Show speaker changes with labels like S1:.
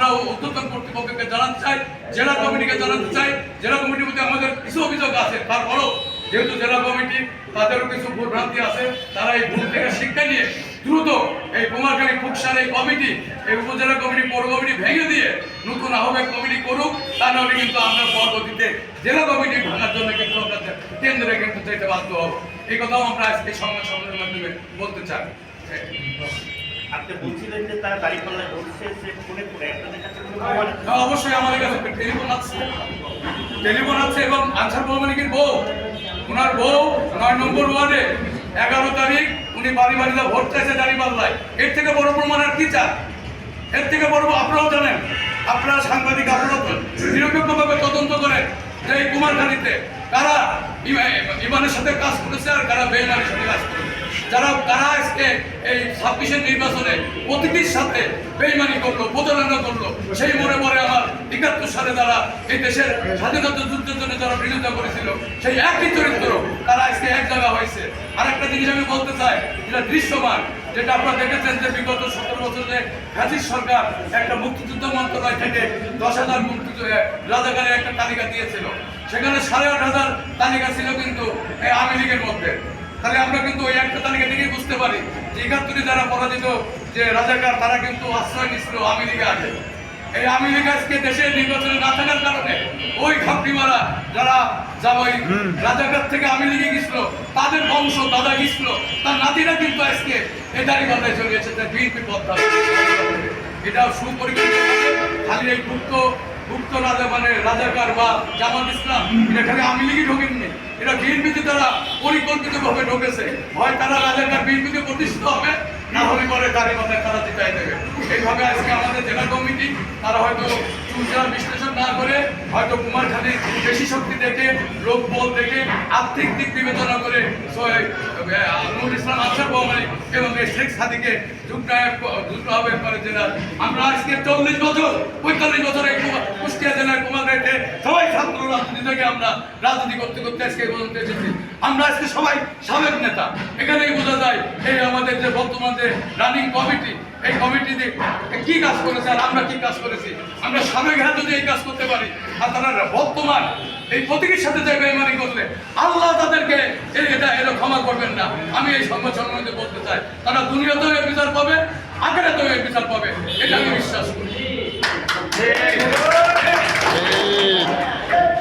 S1: আমরা উদ্যোতন কর্তৃপক্ষকে জানাতে চাই, জেলা কমিটিকে জানাতে চাই। জেলা কমিটির মধ্যে আমাদের কিছু অভিযোগ আছে, তারপরও যেহেতু জেলা কমিটি তাদেরও কিছু ভুলভ্রান্তি আছে, তারা এই ভুল থেকে শিক্ষা নিয়ে দ্রুত এই কুমারখালী ফুকসার এই কমিটি, এই উপজেলা কমিটি, পৌর কমিটি ভেঙে দিয়ে নতুন আহ্বায়ক কমিটি করুক। তা নাহলে কিন্তু আমরা পরবর্তীতে জেলা কমিটি ভাঙার জন্য কিন্তু আমরা কেন্দ্রে কিন্তু যেতে বাধ্য হব। এই কথাও আমরা আজকে সংবাদ সম্মেলনের মাধ্যমে বলতে চাই।
S2: আপনি বলছিলেন যে তারা দাঁড়িপাল্লায় বলছে যে ফোনে ফোনে আপনাদের কাছে
S1: অবশ্যই আমাদের কাছে টেলিফোন আছে এবং আনসার মালিকের বউ, ওনার বউ 9 নম্বর ওয়ার্ডে 11 তারিখ উনি বাড়ি বাড়িতে ভোট চাইছে দাঁড়িপাল্লায়। এর থেকে বড় প্রমাণ আর কি চান? এর থেকে বড় আপনারাও জানেন, আপনারা সাংবাদিক, আপনারা নিরপেক্ষভাবে তদন্ত করেন যে এই কুমারখালীতে কারা ইমানের সাথে কাজ করেছে আর কারা বেঈমানের সাথে কাজ করেছে। তারা আজকে এই 26-এর নির্বাচনে প্রতিটির সাথে বেঈমানি করলো, প্রতারণা করলো। সেই মনে পড়ে আমার 71 সালে যারা এই দেশের স্বাধীনতা যুদ্ধের জন্য যারা বিরোধিতা করেছিল, সেই একই চরিত্র তারা আজকে এক জায়গা হয়েছে। আর একটা জিনিস আমি বলতে চাই, যেটা দৃশ্যমান, যেটা আপনারা দেখেছেন যে বিগত 17 বছরে ফ্যাসিস সরকার একটা মুক্তিযুদ্ধ মন্ত্রণালয় থেকে 10,000 রাজাকারের একটা তালিকা দিয়েছিল। সেখানে 8,500 তালিকা ছিল কিন্তু এই আওয়ামী লীগের মধ্যে। তাহলে আমরা কিন্তু ওই একটা তালিকা থেকেই বুঝতে পারি যে 71-এ যারা পরাজিত যে রাজাকার, তারা কিন্তু আশ্রয় নিচ্ছিল আওয়ামী লীগে আগে। এই আওয়ামী লীগ আজকে দেশের নির্বাচনে না থাকার কারণে ওই খাপড়িমারা যারা ওই রাজাকার থেকে আওয়ামী লীগে গেছিল, তাদের বংশ দাদা গেছিল, তার নাতিরা কিন্তু আজকে এই দাঁড়িপাল্লায় চলে এসেছে বিএনপি পদ। এটা সুপরিকল্পিত, খালি এই গুপ্ত মানে রাজাকার বা জামাত ইসলাম, এটা খালি আওয়ামী লীগই ঢোকেননি, এটা বিএনপিতে তারা পরিকল্পিতভাবে ঢোকেছে। হয় তারা রাজাকার বিএনপিতে প্রতিষ্ঠিত হবে, না হলে পরে দাঁড়িপাল্লায় তারা জিতাই দেবে। এইভাবে আজকে আমাদের জেলা কমিটি তারা হয়তো চুলচার বিশ্লেষণ না করে, হয়তো কুমারখালীর বেশি শক্তি দেখে, লোকবল দেখে, আর্থিক দিক বিবেচনা করে নুরুল ইসলাম আনসার মালিক এবং শেখ সাদিকে যুক্ত আহ্বায়ক করে জেলার। আমরা আজকে 40 বছর 45 বছর এই কুষ্টিয়া জেলার কুমারখালীতে সবাই ছাত্র রাজনীতি থেকে আমরা রাজনীতি করতে করতে আজকে পর্যন্ত এসেছি। আমরা আজকে সবাই সাবেক নেতা। এখানেই বোঝা যায় এই আমাদের যে বর্তমান যে রানিং কমিটি, এই কমিটিতে কি কাজ করেছে আর আমরা কি কাজ করেছি। আমরা সাবেকরা যদি এই কাজ করতে পারি, আর তারা বর্তমান এই প্রতীকের সাথে যে বেঈমানি করলে আল্লাহ তাদেরকে এটা ক্ষমা করবেন না। আমি এই সংবাদ সম্মেলনে বলতে চাই, তারা দুনিয়াতেও এই বিচার পাবে, আখেরাতেও এই বিচার পাবে, এটা আমি বিশ্বাস করি।